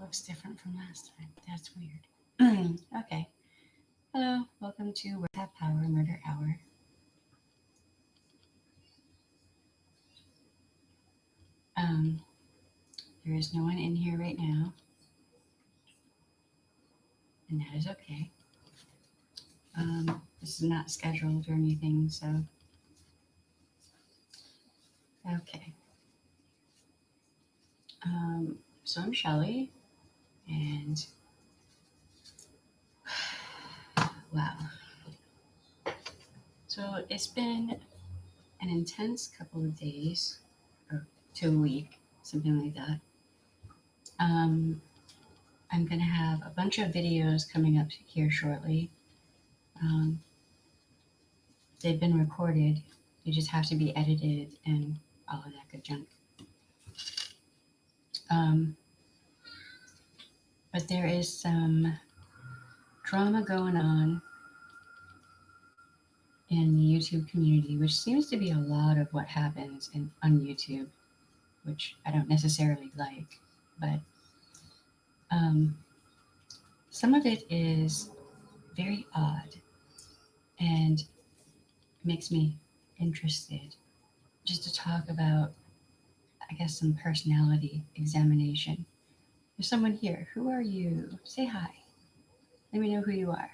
looks different from last time. That's weird. Okay. Hello. Welcome to Words Have Power Murder Hour. Um, there is no one in here right now, and that is okay. This is not scheduled or anything, so okay. So I'm Shelly, and wow. So it's been an intense couple of days, or to a week, something like that. I'm going to have a bunch of videos coming up here shortly. Um, they've been recorded. They just have to be edited and all of that good junk. Um, but there is some drama going on in the YouTube community, which seems to be a lot of what happens on YouTube, which I don't necessarily like. But um, some of it is very odd and makes me interested just to talk about, I guess, some personality examination. There's someone here. Who are you? Say hi. Let me know who you are.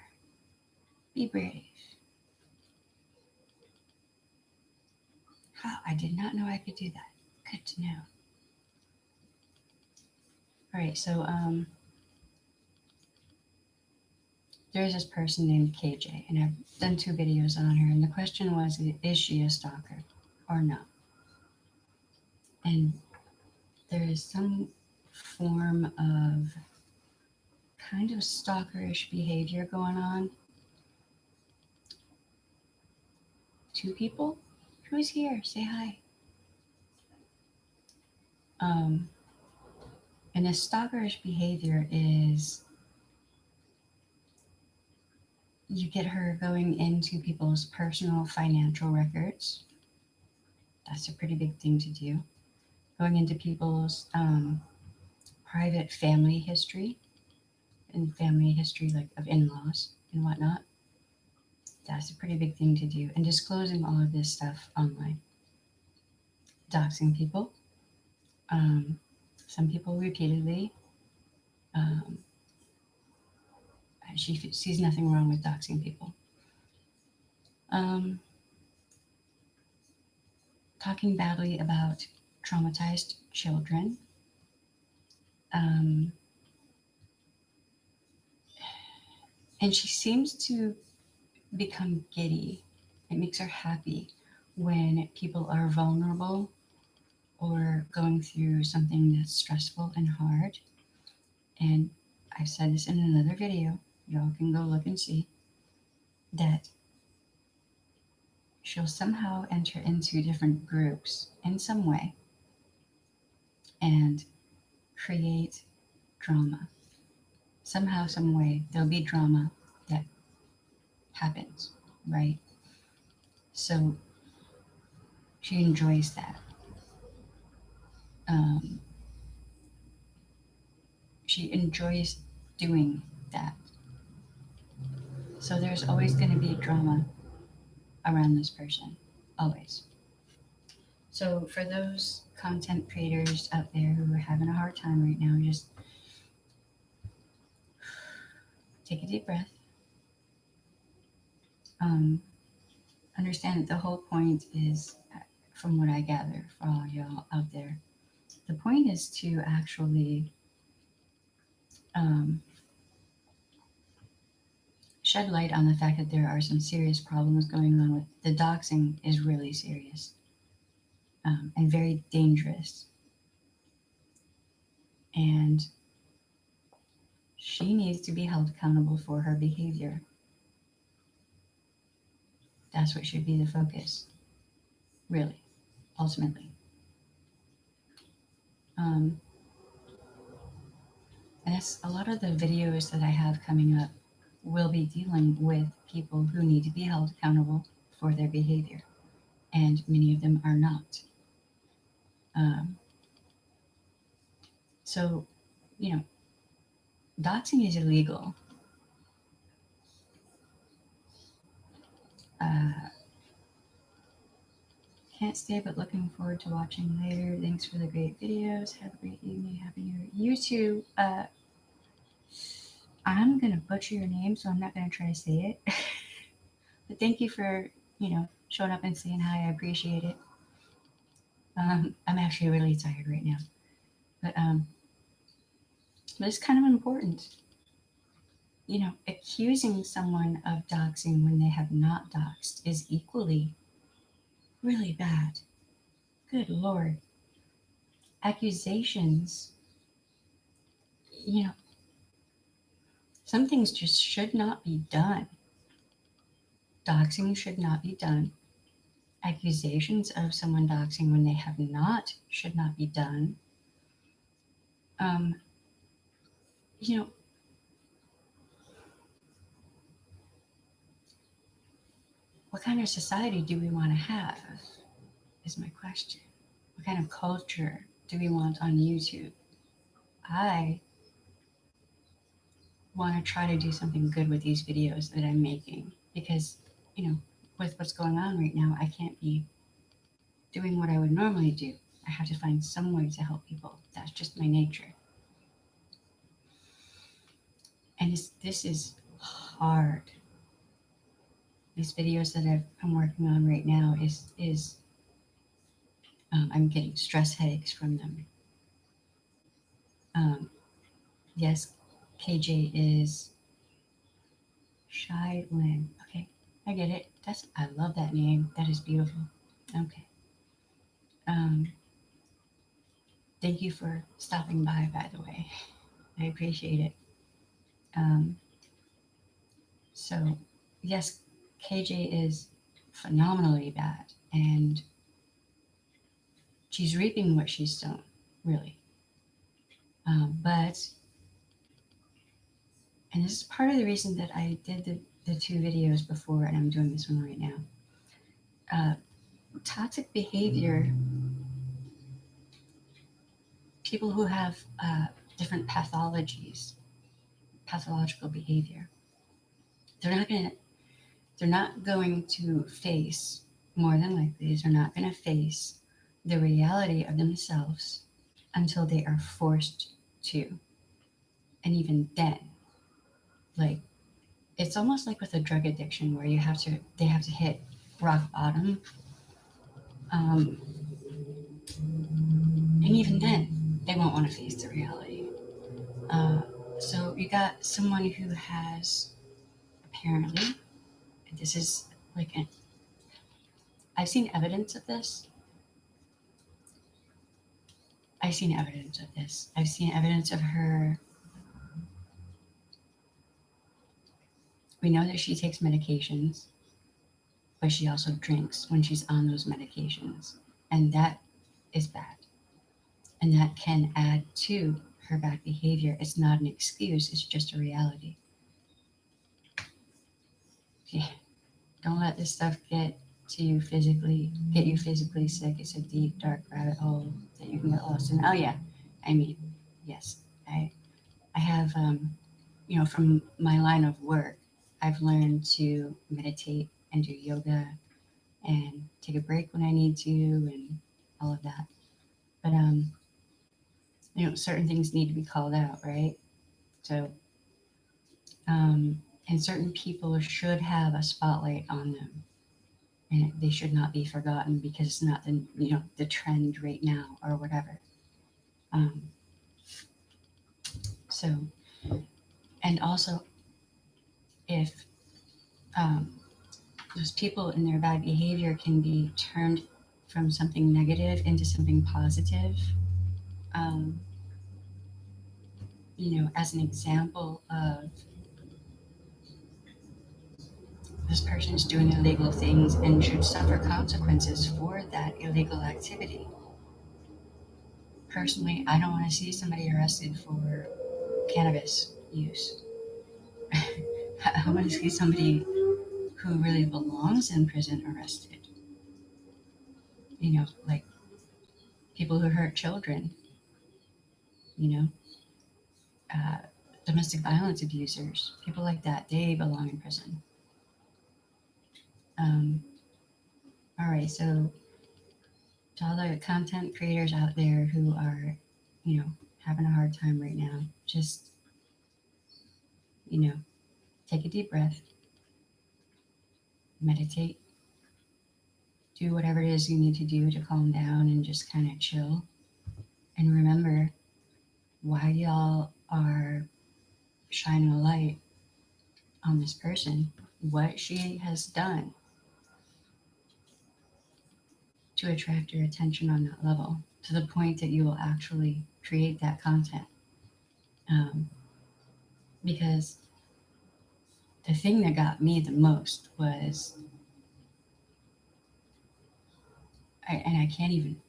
Be brave. Oh, I did not know I could do that. Good to know. All right, so there's this person named KJ, and I've done 2 videos on her, and the question was, is she a stalker or not? And there is some form of kind of stalkerish behavior going on. 2 people? Who's here? Say hi. Um, and this stalkerish behavior is you get her going into people's personal financial records. That's a pretty big thing to do. Going into people's private family history and family history like of in-laws and whatnot. That's a pretty big thing to do. And disclosing all of this stuff online. Doxing people. Some people repeatedly. Um, she sees nothing wrong with doxing people. Um, Talking badly about traumatized children. Um, and she seems to become giddy. It makes her happy when people are vulnerable or going through something that's stressful and hard. And I've said this in another video, y'all can go look and see that she'll somehow enter into different groups in some way and create drama. Somehow, some way, there'll be drama that happens, right? So she enjoys that. Um, she enjoys doing that. So there's always going to be drama around this person, always. So for those content creators out there who are having a hard time right now, just take a deep breath. Um, Understand that the whole point is, from what I gather for all y'all out there, the point is to actually um, shed light on the fact that there are some serious problems going on with the doxing is really serious and very dangerous. And she needs to be held accountable for her behavior. That's what should be the focus, really, ultimately. Um, and that's a lot of the videos that I have coming up will be dealing with people who need to be held accountable for their behavior, and many of them are not. Um, so, you know, doxing is illegal. Uh, Can't stay, but looking forward to watching later. Thanks for the great videos. Have a great evening. Happy New Year. You too. I'm gonna butcher your name, so I'm not gonna try to say it. But thank you for showing up and saying hi. I appreciate it. I'm actually really tired right now, but it's kind of important. Accusing someone of doxing when they have not doxed is equally really bad. Good Lord. Accusations, you know, some things just should not be done. Doxing should not be done. Accusations of someone doxing when they have not should not be done. Um, you know, what kind of society do we want to have? Is my question. What kind of culture do we want on YouTube? I want to try to do something good with these videos that I'm making because, with what's going on right now, I can't be doing what I would normally do. I have to find some way to help people. That's just my nature. And this is hard. These videos that I'm working on right now is I'm getting stress headaches from them. Yes, KJ is Shy Lynn. Okay, I get it. I love that name. That is beautiful. Okay. Um, Thank you for stopping by the way. I appreciate it. Um, so, yes, KJ is phenomenally bad, and she's reaping what she's sown, really. But, and this is part of the reason that I did the two videos before, and I'm doing this one right now. Toxic behavior, people who have different pathological behavior, they're not going to face, more than likely, they're not going to face the reality of themselves until they are forced to. And even then, like, it's almost like with a drug addiction where they have to hit rock bottom. And even then, they won't want to face the reality. So you got someone who has apparently, this is like, I've seen evidence of this. I've seen evidence of this. I've seen evidence of her. We know that she takes medications, but she also drinks when she's on those medications. And that is bad. And that can add to her bad behavior. It's not an excuse, it's just a reality. Yeah. Don't let this stuff get you physically sick. It's a deep, dark rabbit hole that you can get lost in. Oh yeah. I mean, yes. I have from my line of work, I've learned to meditate and do yoga and take a break when I need to and all of that. But certain things need to be called out, right? So and certain people should have a spotlight on them, and they should not be forgotten because it's not the trend right now or whatever. Um, so, and also if those people in their bad behavior can be turned from something negative into something positive, um, as an example of this person is doing illegal things and should suffer consequences for that illegal activity. Personally, I don't want to see somebody arrested for cannabis use. I want to see somebody who really belongs in prison arrested. Like people who hurt children, you know, uh, domestic violence abusers, people like that, they belong in prison. Um, all right, so to all the content creators out there who are, having a hard time right now, just, you know, take a deep breath, meditate, do whatever it is you need to do to calm down and just kind of chill. And remember why y'all are shining a light on this person, what she has done to attract your attention on that level to the point that you will actually create that content. Um, because the thing that got me the most was, and I can't even,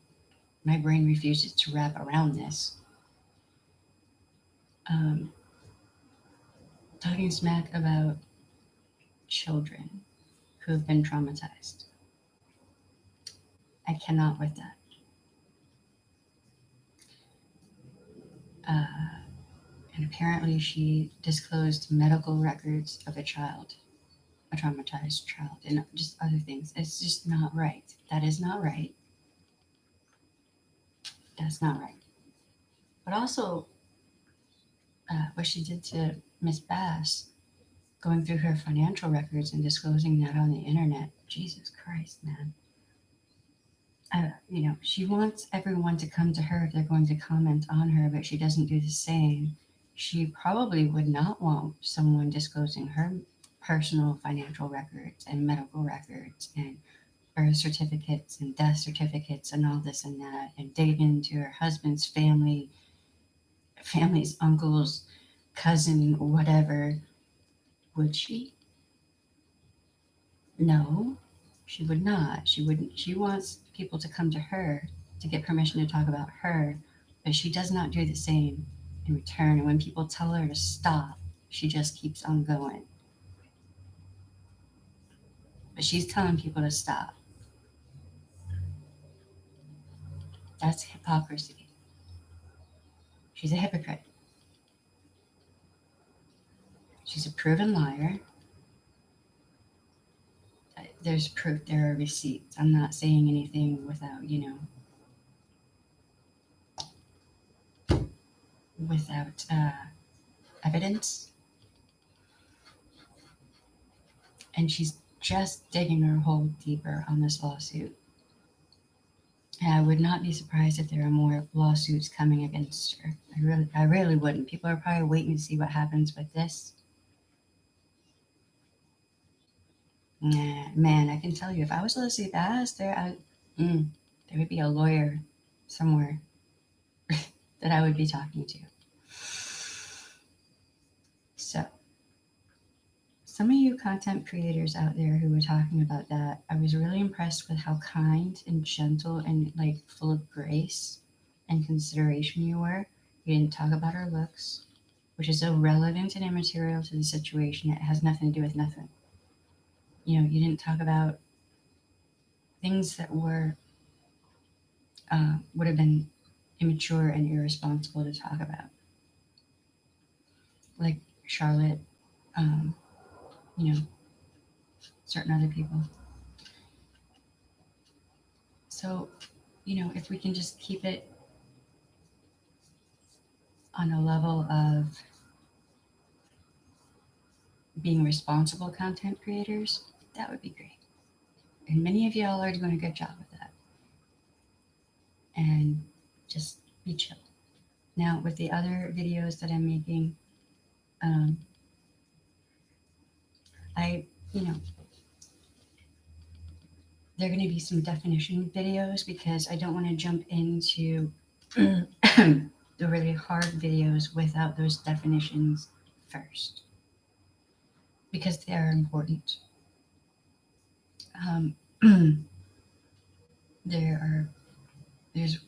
my brain refuses to wrap around this. Um, Talking smack about children who have been traumatized. I cannot with that. Uh, and apparently, she disclosed medical records of a child, a traumatized child, and just other things. It's just not right. That is not right. That's not right. But also, what she did to Miss Bass, going through her financial records and disclosing that on the internet. Jesus Christ, man. She wants everyone to come to her if they're going to comment on her, but she doesn't do the same. She probably would not want someone disclosing her personal financial records and medical records and birth certificates and death certificates and all this and that and digging into her husband's family's uncle's cousin, whatever. Would she? No, she would not. She wouldn't. She wants people to come to her to get permission to talk about her, but she does not do the same in return. And when people tell her to stop, she just keeps on going. But she's telling people to stop. That's hypocrisy. She's a hypocrite. She's a proven liar. There's proof, there are receipts. I'm not saying anything without evidence. And she's just digging her hole deeper on this lawsuit. And I would not be surprised if there are more lawsuits coming against her. I really wouldn't. People are probably waiting to see what happens with this. Nah, man, I can tell you, if I was Lizzie Bass, there would be a lawyer somewhere that I would be talking to. So, some of you content creators out there who were talking about that, I was really impressed with how kind and gentle and like full of grace and consideration you were. You didn't talk about her looks, which is irrelevant and immaterial to the situation. It has nothing to do with nothing. You didn't talk about things that would have been immature and irresponsible to talk about, like Charlotte, um, you know, certain other people. So, if we can just keep it on a level of being responsible content creators, that would be great. And many of y'all are doing a good job with that. And just be chill. Now, with the other videos that I'm making, um, they're going to be some definition videos because I don't want to jump into the really hard videos without those definitions first because they are important. Um, there's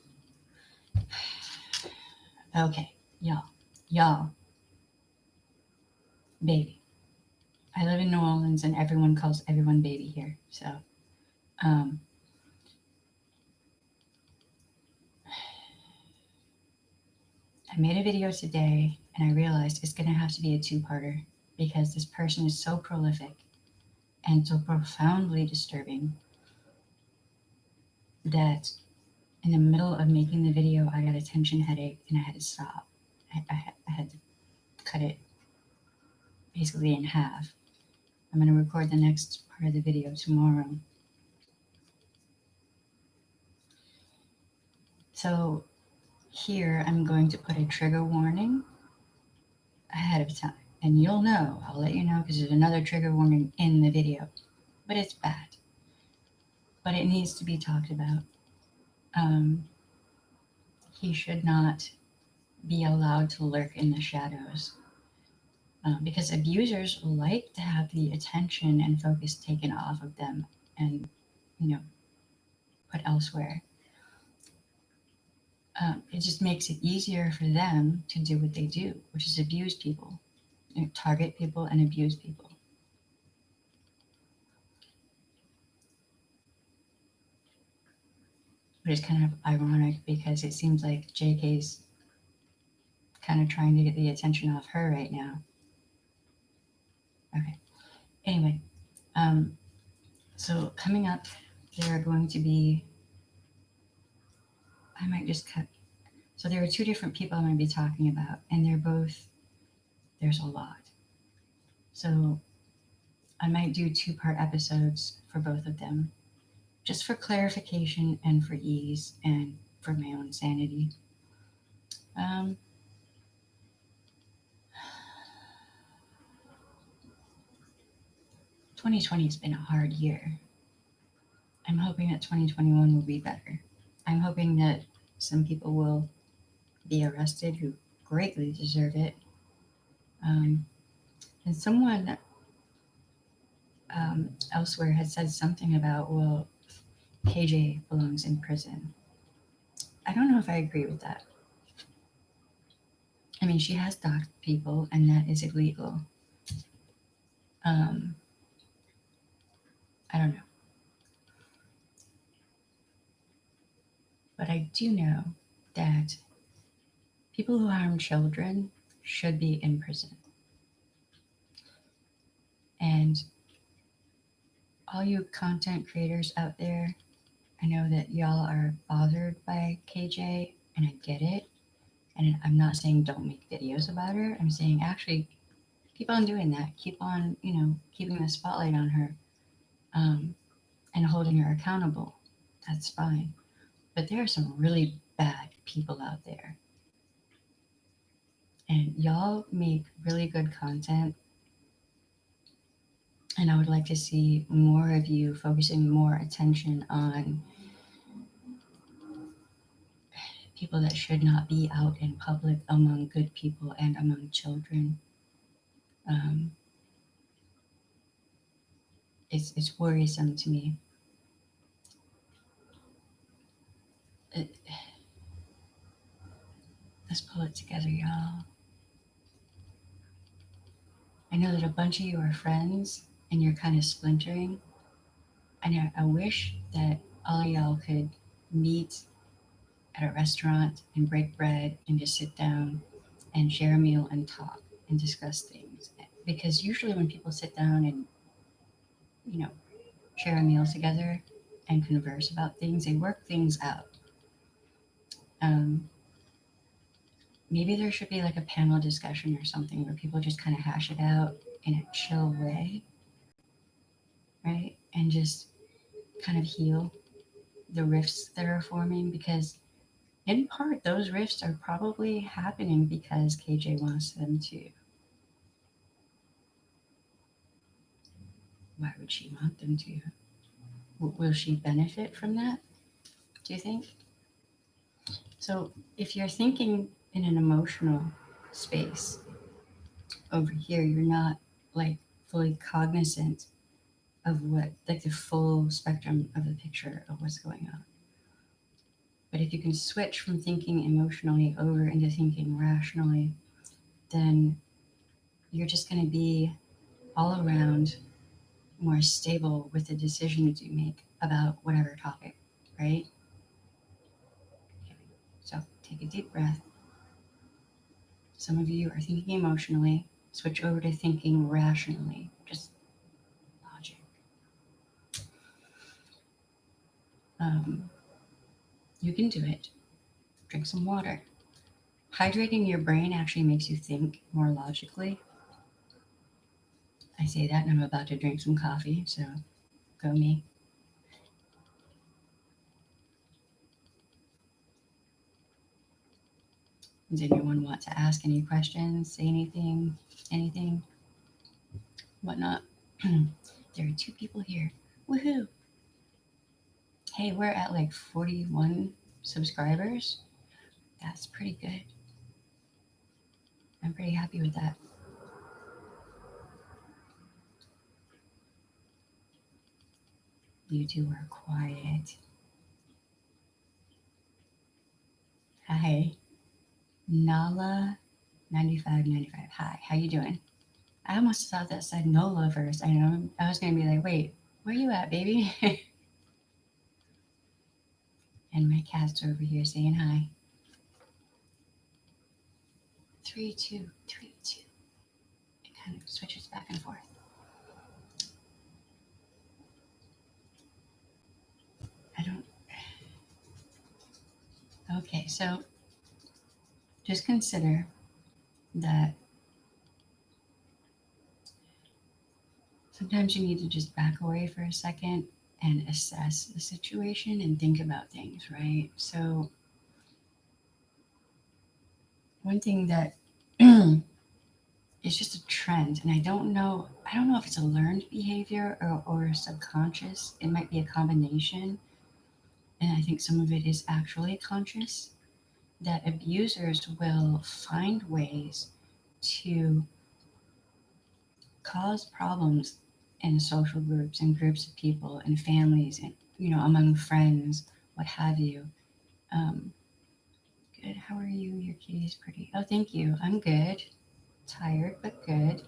okay, y'all, baby. I live in New Orleans and everyone calls everyone baby here. So, um, I made a video today And I realized it's going to have to be a two-parter because this person is so prolific and so profoundly disturbing that in the middle of making the video, I got a tension headache and I had to stop. I had to cut it basically in half. I'm going to record the next part of the video tomorrow. So here I'm going to put a trigger warning ahead of time. And you'll know, I'll let you know because there's another trigger warning in the video. But it's bad. But it needs to be talked about. He should not be allowed to lurk in the shadows. Because abusers like to have the attention and focus taken off of them and, put elsewhere. It just makes it easier for them to do what they do, which is abuse people, target people and abuse people. But it's kind of ironic because it seems like JK's kind of trying to get the attention off her right now. Okay. Anyway, so coming up, there are going to be, I might just cut. So there are two different people I'm going to be talking about, and there's a lot. So I might do two-part episodes for both of them, just for clarification and for ease and for my own sanity. 2020 has been a hard year. I'm hoping that 2021 will be better. I'm hoping that some people will be arrested who greatly deserve it. And someone elsewhere had said something about, well, KJ belongs in prison. I don't know if I agree with that. I mean, she has doxed people, and that is illegal. I don't know. But I do know that people who harm children should be in prison. And all you content creators out there, I know that y'all are bothered by KJ, and I get it. And I'm not saying don't make videos about her. I'm saying actually keep on doing that. Keep on, keeping the spotlight on her, and holding her accountable. That's fine. But there are some really bad people out there. And y'all make really good content. And I would like to see more of you focusing more attention on people that should not be out in public among good people and among children. It's worrisome to me. Let's pull it together, y'all. I know that a bunch of you are friends and you're kind of splintering. And I wish that all of y'all could meet at a restaurant and break bread and just sit down and share a meal and talk and discuss things. Because usually when people sit down and, share a meal together and converse about things, they work things out. Maybe there should be like a panel discussion or something where people just kind of hash it out in a chill way, right? And just kind of heal the rifts that are forming, because in part those rifts are probably happening because KJ wants them to. Why would she want them to? Will she benefit from that, do you think? So if you're thinking in an emotional space over here, you're not like fully cognizant of what, like the full spectrum of the picture of what's going on. But if you can switch from thinking emotionally over into thinking rationally, then you're just going to be all around more stable with the decisions you make about whatever topic, right? Okay. So take a deep breath. Some of you are thinking emotionally. Switch over to thinking rationally. Just logic. You can do it. Drink some water. Hydrating your brain actually makes you think more logically. I say that and I'm about to drink some coffee, so go me. Does anyone want to ask any questions, say anything, whatnot? There are 2 people here. Woohoo! Hey, we're at like 41 subscribers. That's pretty good. I'm pretty happy with that. You two are quiet. Hi. Nala 9595. Hi, how you doing? I almost thought that said Nola first. I know I was gonna be like, wait, where you at, baby? And my cat's over here saying hi. 3-2-3-2. It kind of switches back and forth. I don't. Okay, so just consider that sometimes you need to just back away for a second and assess the situation and think about things, right? So, one thing that is just a trend, and I don't know if it's a learned behavior or subconscious. It might be a combination, and I think some of it is actually conscious, that abusers will find ways to cause problems in social groups and groups of people and families and among friends, what have you. Um, Good. How are you? Your kitty's pretty. Oh, thank you. I'm good. Tired but good.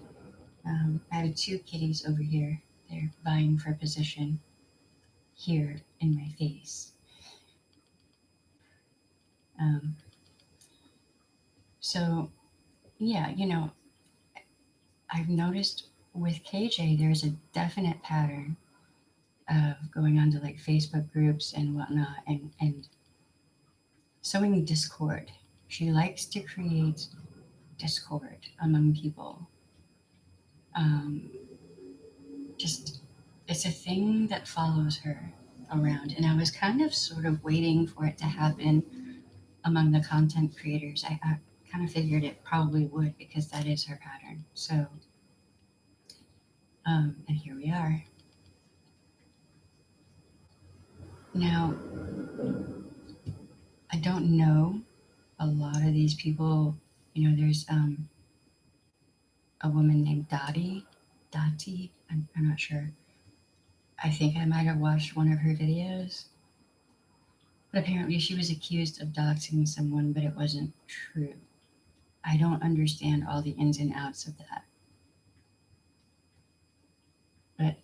I have 2 kitties over here. They're vying for position here in my face. Um, so yeah, I've noticed with KJ there's a definite pattern of going onto like Facebook groups and whatnot and sowing discord. She likes to create discord among people. Um, just it's a thing that follows her around, and I was kind of sort of waiting for it to happen among the content creators. I kind of figured it probably would because that is her pattern. So, and here we are. Now, I don't know a lot of these people. There's a woman named Dottie. I'm not sure. I think I might have watched one of her videos. But apparently, she was accused of doxing someone, but it wasn't true. I don't understand all the ins and outs of that. But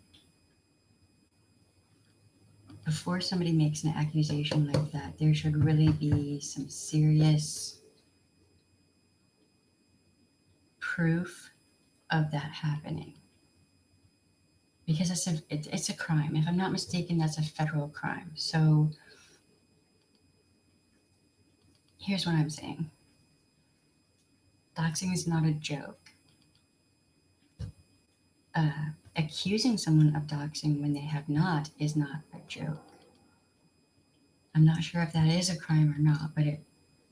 before somebody makes an accusation like that, there should really be some serious proof of that happening. Because it's a crime. If I'm not mistaken, that's a federal crime. So here's what I'm saying. Doxing is not a joke. Accusing someone of doxing when they have not is not a joke. I'm not sure if that is a crime or not, but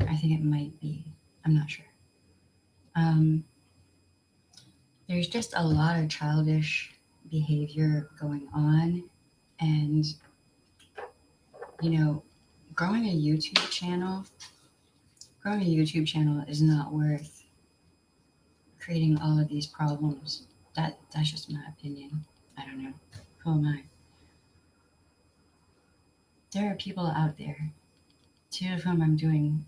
I think it might be. I'm not sure. There's just a lot of childish behavior going on, and growing a YouTube channel, is not worth creating all of these problems. That's just my opinion. I don't know. Who am I? There are people out there, 2 of whom I'm doing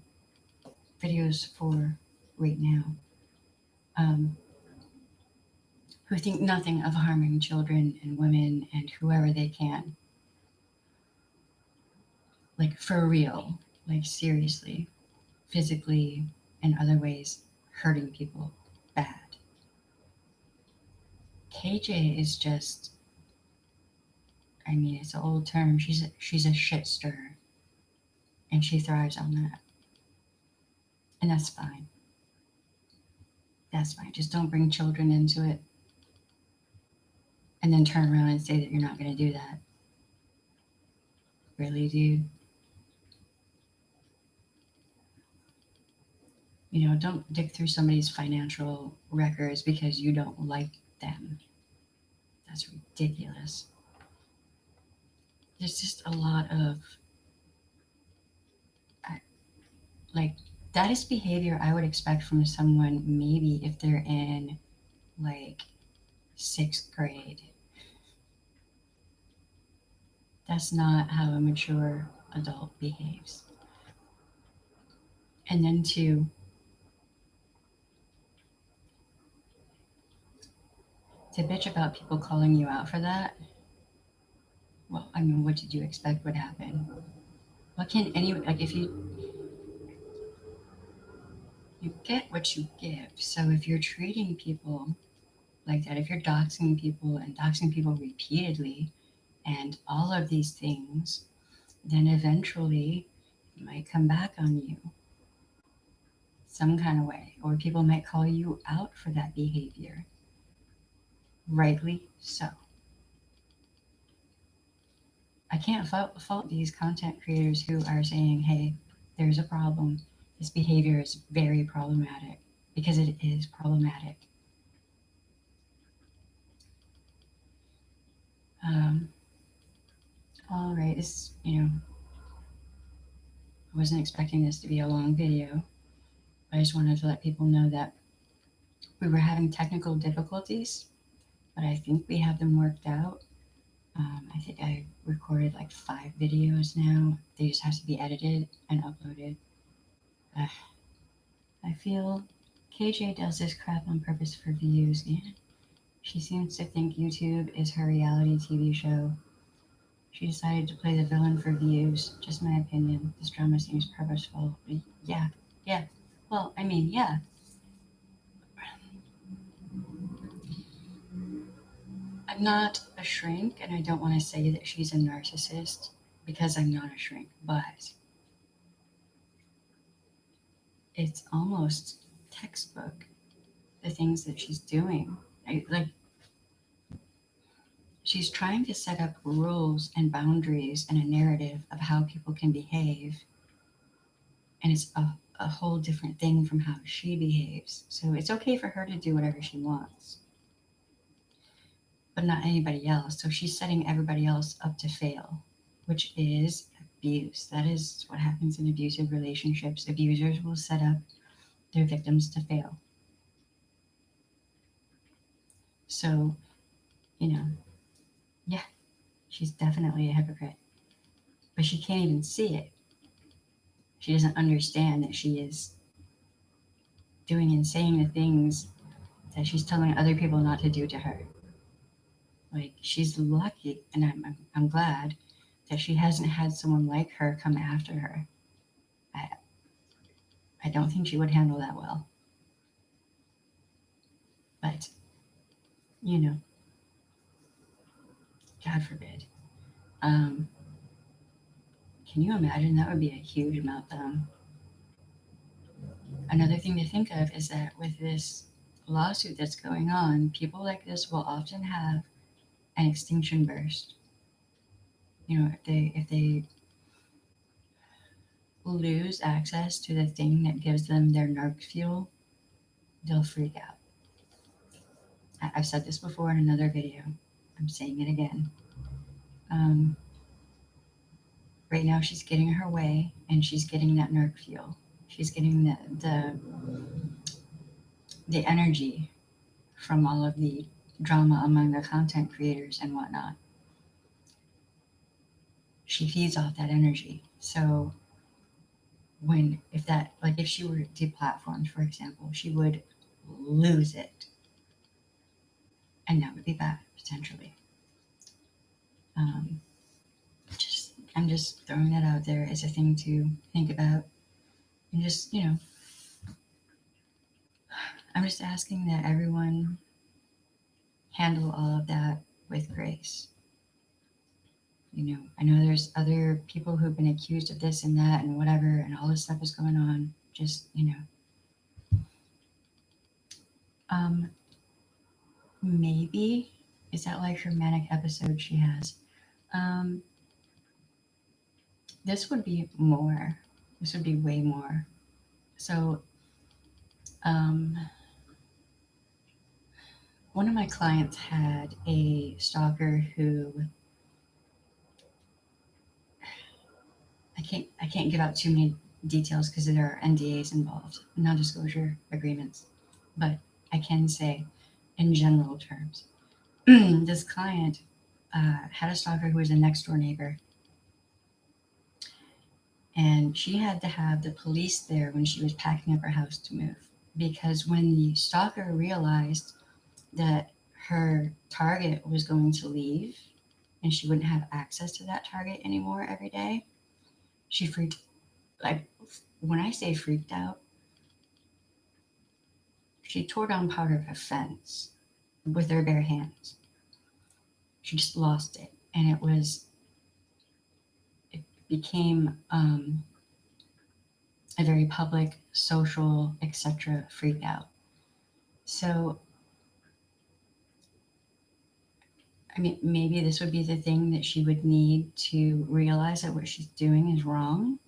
videos for right now, who think nothing of harming children and women and whoever they can. Like for real, like seriously, physically and other ways hurting people bad. KJ is just, I mean, it's an old term. She's a shit stirrer, and she thrives on that, and that's fine. That's fine. Just don't bring children into it, and then turn around and say that you're not going to do that. Really, dude? You know, don't dig through somebody's financial records because you don't like them. That's ridiculous. There's just a lot of, like, that is behavior I would expect from someone maybe if they're in, like, 6th grade. That's not how a mature adult behaves. And then to bitch about people calling you out for that, well, I mean, what did you expect would happen? What can anyone, like, if you get what you give. So if you're treating people like that, if you're doxing people and doxing people repeatedly and all of these things, then eventually it might come back on you some kind of way, or people might call you out for that behavior. Rightly so. I can't fault these content creators who are saying, hey, there's a problem. This behavior is very problematic, because it is problematic. All right, I wasn't expecting this to be a long video. I just wanted to let people know that we were having technical difficulties, but I think we have them worked out. I think I recorded like 5 videos now. They just have to be edited and uploaded. I feel KJ does this crap on purpose for views. Yeah. She seems to think YouTube is her reality TV show. She decided to play the villain for views. Just my opinion. This drama seems purposeful. Yeah. Well, I mean, yeah. I'm not a shrink, and I don't want to say that she's a narcissist because I'm not a shrink, but it's almost textbook, the things that she's doing. She's trying to set up rules and boundaries and a narrative of how people can behave, and it's a whole different thing from how she behaves. So it's okay for her to do whatever she wants, but not anybody else. So she's setting everybody else up to fail, which is abuse. That is what happens in abusive relationships. Abusers will set up their victims to fail. So, yeah, she's definitely a hypocrite. But she can't even see it. She doesn't understand that she is doing and saying the things that she's telling other people not to do to her. Like, she's lucky, and I'm glad that she hasn't had someone like her come after her. I don't think she would handle that well. But, God forbid. Can you imagine? That would be a huge meltdown. Another thing to think of is that with this lawsuit that's going on, people like this will often have an extinction burst. If they lose access to the thing that gives them their narc fuel, they'll freak out. I've said this before in another video. I'm saying it again. Right now, she's getting her way, and she's getting that narc fuel. She's getting the energy from all of the drama among the content creators and whatnot. She feeds off that energy. So if she were deplatformed, for example, she would lose it, and that would be bad potentially. I'm just throwing that out there as a thing to think about, and just I'm just asking that everyone handle all of that with grace. I know there's other people who've been accused of this and that and whatever, and all this stuff is going on. Just, um, maybe, is that like her manic episode she has? Um, this would be more. This would be way more. So, um, one of my clients had a stalker who I can't give out too many details because there are NDAs involved, non-disclosure agreements. But I can say, in general terms, this client had a stalker who was a next door neighbor, and she had to have the police there when she was packing up her house to move, because when the stalker realized that her target was going to leave and she wouldn't have access to that target anymore every day, she freaked. Like, when I say freaked out, she tore down part of a fence with her bare hands. She just lost it, and it became a very public, social, etc. freak out. So, I mean, maybe this would be the thing that she would need to realize that what she's doing is wrong,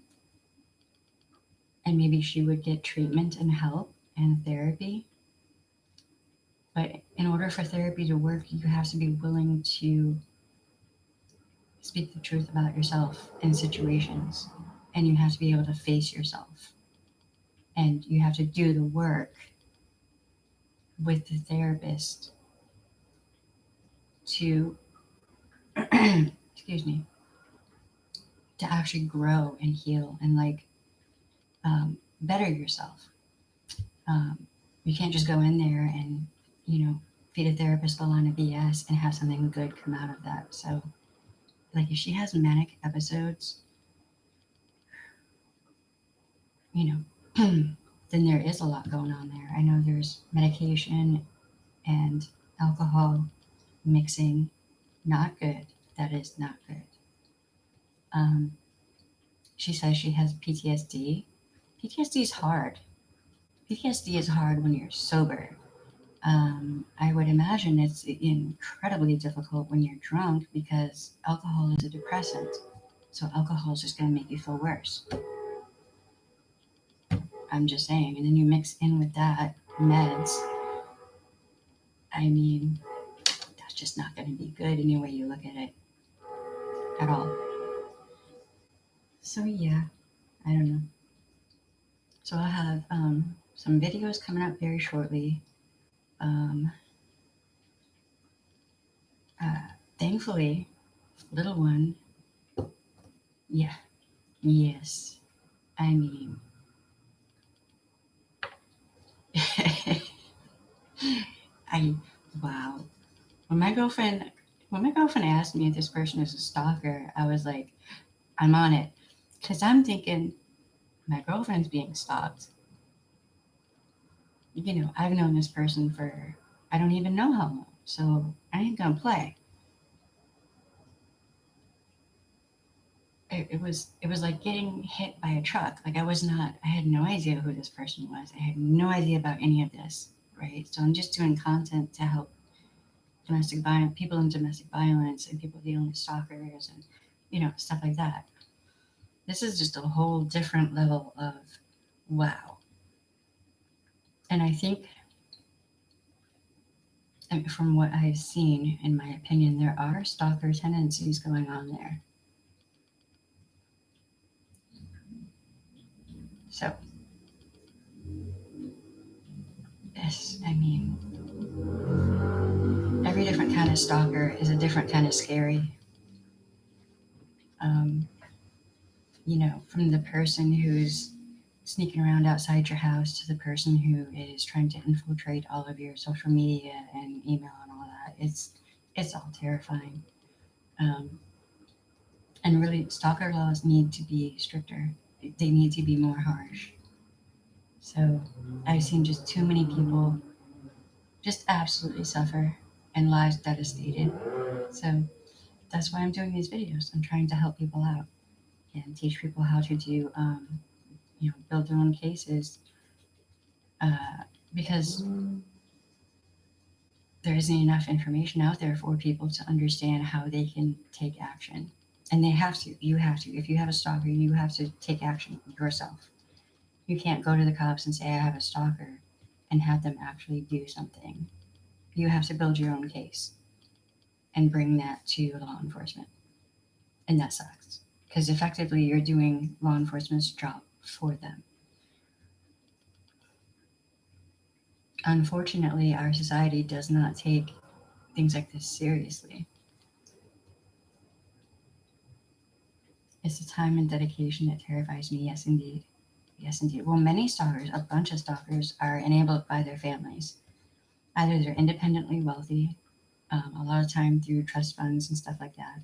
and maybe she would get treatment and help and therapy. But in order for therapy to work, you have to be willing to speak the truth about yourself in situations, and you have to be able to face yourself, and you have to do the work with the therapist to excuse me, to actually grow and heal and like better yourself. You can't just go in there and feed a therapist a line of BS and have something good come out of that. So, like, if she has manic episodes, you know then there is a lot going on there. I know there's medication and alcohol mixing. Not good. That is not good. um, she says she has PTSD. PTSD is hard. PTSD is hard when you're sober. I would imagine it's incredibly difficult when you're drunk because alcohol is a depressant. So alcohol is just going to make you feel worse. I'm just saying. And then you mix in with that meds. I mean, that's just not going to be good any way you look at it at all. So yeah, I don't know. So I'll have some videos coming up very shortly. Um, uh, Thankfully, little one, yeah, yes. I mean, I wow. When my girlfriend when my girlfriend asked me if this person is a stalker, I was like, I'm on it, because I'm thinking my girlfriend's being stalked. I've known this person for I don't even know how long, so I ain't gonna play. It was like getting hit by a truck. Like, I had no idea who this person was. I had no idea about any of this, right? So I'm just doing content to help domestic violence people in domestic violence and people dealing with stalkers and stuff like that. This is just a whole different level of wow. And I think, and from what I've seen, in my opinion, there are stalker tendencies going on there. So, yes, I mean, every different kind of stalker is a different kind of scary. Um, from the person who's sneaking around outside your house to the person who is trying to infiltrate all of your social media and email and all that. It's all terrifying. Um, and really, stalker laws need to be stricter. They need to be more harsh. So I've seen just too many people just absolutely suffer and lives devastated. So that's why I'm doing these videos. I'm trying to help people out and teach people how to do, build their own cases, because there isn't enough information out there for people to understand how they can take action. And they have to. You have to. If you have a stalker, you have to take action yourself. You can't go to the cops and say, I have a stalker, and have them actually do something. You have to build your own case and bring that to law enforcement. And that sucks. Because effectively, you're doing law enforcement's job for them. Unfortunately, our society does not take things like this seriously. It's the time and dedication that terrifies me. Yes, indeed. Yes, indeed. Well, many stalkers, a bunch of stalkers, are enabled by their families. Either they're independently wealthy, a lot of time through trust funds and stuff like that,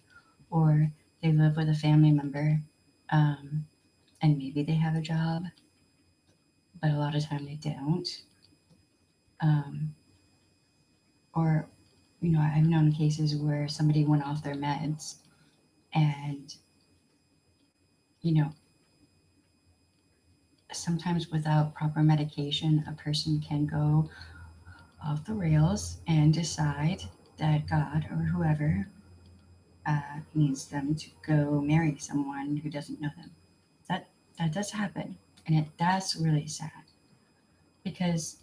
or they live with a family member, um, and maybe they have a job, but a lot of time they don't. Um, or, I've known cases where somebody went off their meds and, you know, sometimes without proper medication, a person can go off the rails and decide that God or whoever needs them to go marry someone who doesn't know them. That that does happen, and that's really sad because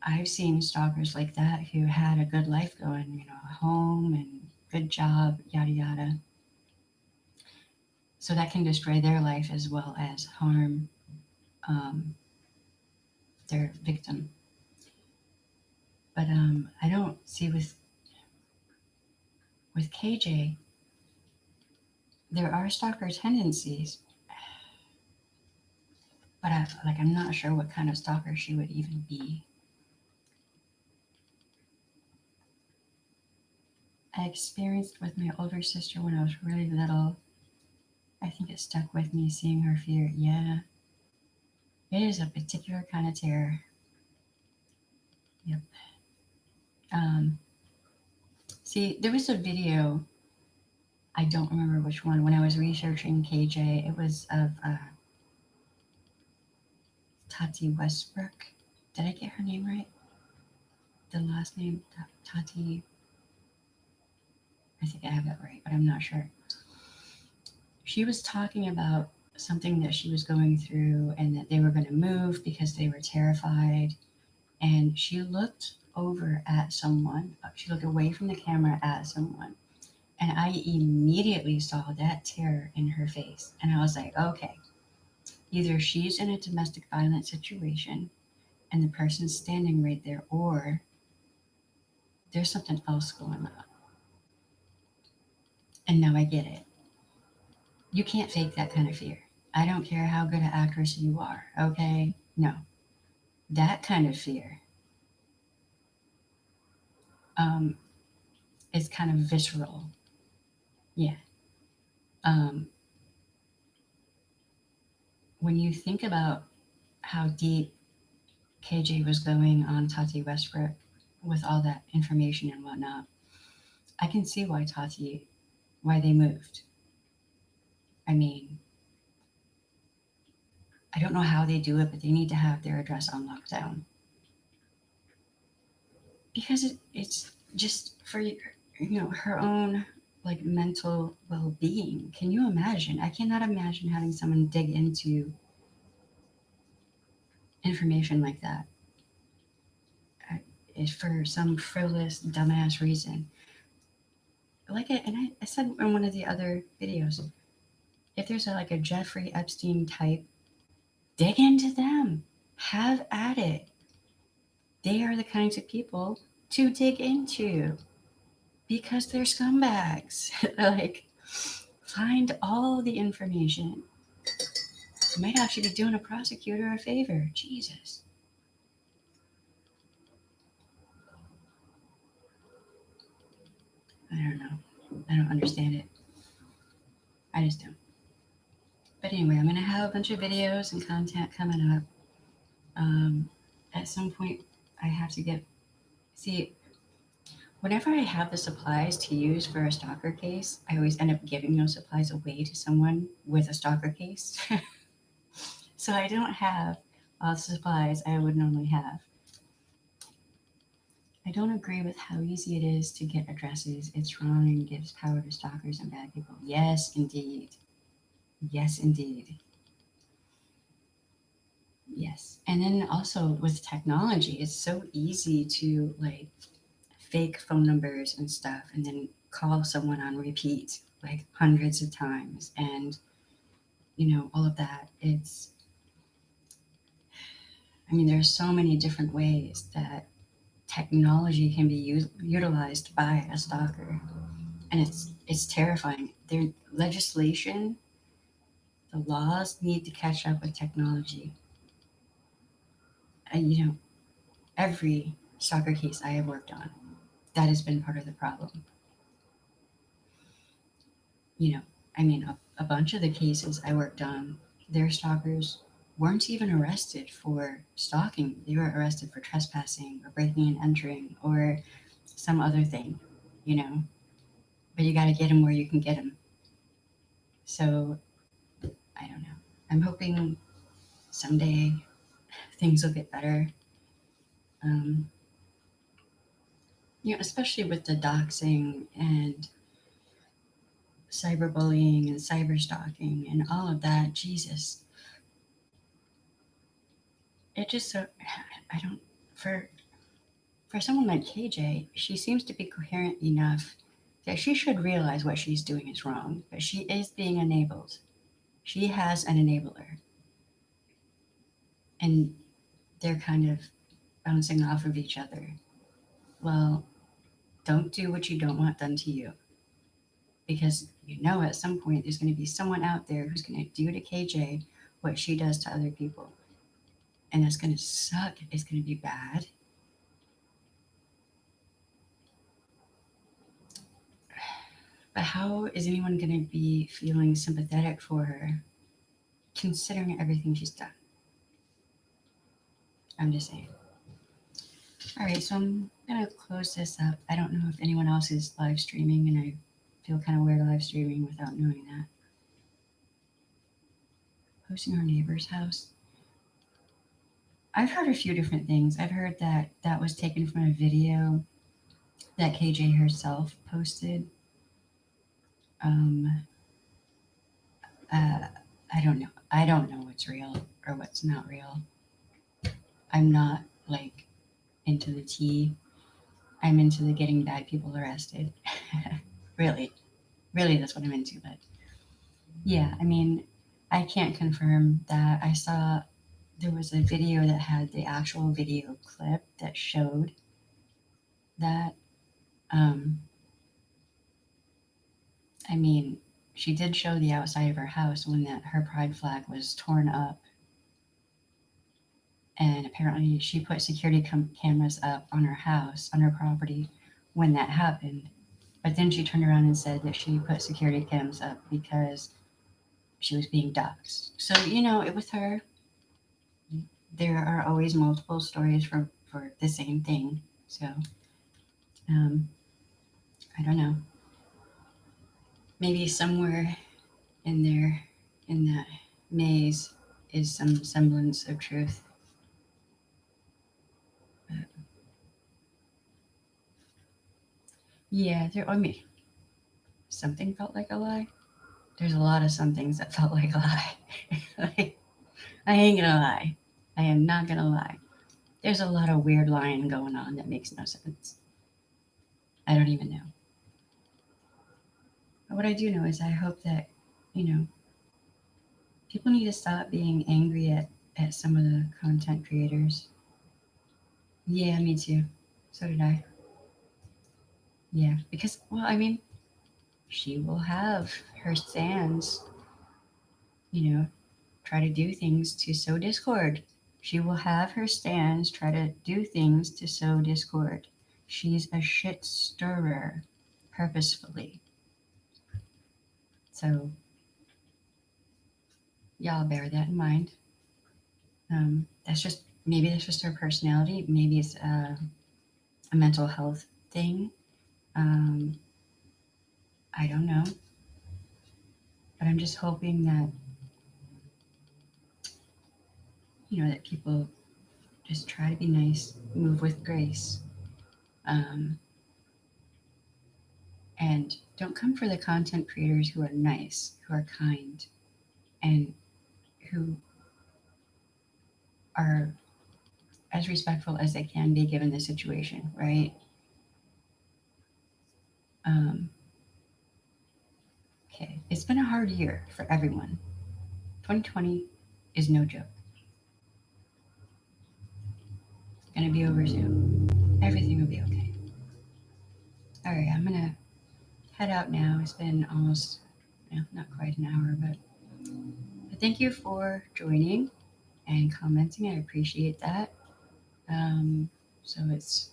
I've seen stalkers like that who had a good life going, a home and good job, yada yada. So that can destroy their life as well as harm um, their victim. But I don't see with KJ, there are stalker tendencies, but I'm not sure what kind of stalker she would even be. I experienced with my older sister when I was really little. I think it stuck with me seeing her fear. Yeah, it is a particular kind of terror. Yep. Um, See, there was a video, I don't remember which one, when I was researching KJ. It was of Tati Westbrook. Did I get her name right? The last name, Tati. I think I have that right, but I'm not sure. She was talking about something that she was going through and that they were going to move because they were terrified. And she looked over at someone. She looked away from the camera at someone. And I immediately saw that terror in her face. And I was like, okay, either she's in a domestic violence situation and the person's standing right there, or there's something else going on. And now I get it. You can't fake that kind of fear. I don't care how good an actress you are, okay? No. That kind of fear um, is kind of visceral. Yeah. Um, when you think about how deep KJ was going on Tati Westbrook with all that information and whatnot, I can see why they moved. I mean, I don't know how they do it, but they need to have their address on lockdown because it's just for her own like mental well-being. Can you imagine? I cannot imagine having someone dig into information like that for some frivolous dumbass reason. I said in one of the other videos, if there's like a Jeffrey Epstein type, dig into them, have at it. They are the kinds of people to dig into because they're scumbags. Like, find all the information. You might actually be doing a prosecutor a favor. Jesus. I don't know. I don't understand it. I just don't. But anyway, I'm going to have a bunch of videos and content coming up. Um, at some point, I have to get see. Whenever I have the supplies to use for a stalker case, I always end up giving those supplies away to someone with a stalker case. So I don't have all the supplies I would normally have. I don't agree with how easy it is to get addresses. It's wrong and gives power to stalkers and bad people. Yes, indeed. Yes, indeed. Yes. And then also with technology, it's so easy to like fake phone numbers and stuff and then call someone on repeat like hundreds of times and all of that. I mean, there's so many different ways that technology can be utilized by a stalker, and it's terrifying. Their legislation, the laws need to catch up with technology. And every stalker case I have worked on, that has been part of the problem. You know, I mean, a bunch of the cases I worked on, their stalkers weren't even arrested for stalking. They were arrested for trespassing or breaking and entering or some other thing, you know. But you got to get them where you can get them. So I don't know. I'm hoping someday things will get better. Um, especially with the doxing and cyberbullying and cyber stalking and all of that. Jesus, it just so I don't for for someone like KJ, she seems to be coherent enough that she should realize what she's doing is wrong, but she is being enabled. She has an enabler, and they're kind of bouncing off of each other. Well, don't do what you don't want done to you, because at some point there's going to be someone out there who's going to do to KJ what she does to other people, and it's going to suck. It's going to be bad. But how is anyone going to be feeling sympathetic for her, considering everything she's done? I'm just saying. All right, so I'm going to close this up. I don't know if anyone else is live streaming, and I feel kind of weird live streaming without knowing that. Posting our neighbor's house. I've heard a few different things. I've heard that that was taken from a video that KJ herself posted. Um, uh, I don't know. I don't know what's real or what's not real. I'm not like into the tea. I'm into the getting bad people arrested. Really, really, that's what I'm into. But yeah, I mean, I can't confirm that. I saw there was a video that had the actual video clip that showed that. Um, I mean, she did show the outside of her house when that her pride flag was torn up, and apparently she put security cameras up on her house, on her property, when that happened. But then she turned around and said that she put security cams up because she was being doxxed. So with her, there are always multiple stories for the same thing. So um, I don't know. Maybe somewhere in there, in that maze, is some semblance of truth. But yeah, I mean, something felt like a lie. There's a lot of some things that felt like a lie. Like, I ain't gonna lie. I am not gonna lie. There's a lot of weird lying going on that makes no sense. I don't even know. But what I do know is I hope that, you know, people need to stop being angry at some of the content creators. Yeah, me too. So did I. Yeah, because, well, I mean, she will have her stands, try to do things to sow discord. She will have her stands try to do things to sow discord. She's a shit stirrer, purposefully. So, y'all bear that in mind. That's just maybe that's just their personality. Maybe it's a mental health thing. Um, I don't know. But I'm just hoping that, that people just try to be nice, move with grace, um, and don't come for the content creators who are nice, who are kind, and who are as respectful as they can be given the situation, right? Um, okay, it's been a hard year for everyone. 2020 is no joke. It's gonna be over soon. Everything will be okay. All right, I'm gonna head out now. It's been almost, not quite an hour, but thank you for joining and commenting. I appreciate that. So it's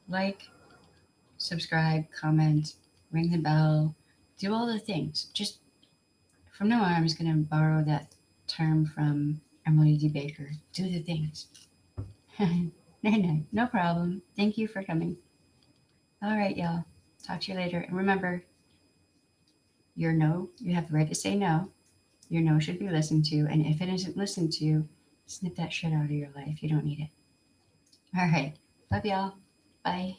like, subscribe, comment, ring the bell, do all the things. Just from now on, I'm just going to borrow that term from Emily D. Baker. Do the things. No problem. Thank you for coming. All right, y'all. Talk to you later. And remember, your no, you have the right to say no. Your no should be listened to. And if it isn't listened to, snip that shit out of your life. You don't need it. All right. Love y'all. Bye.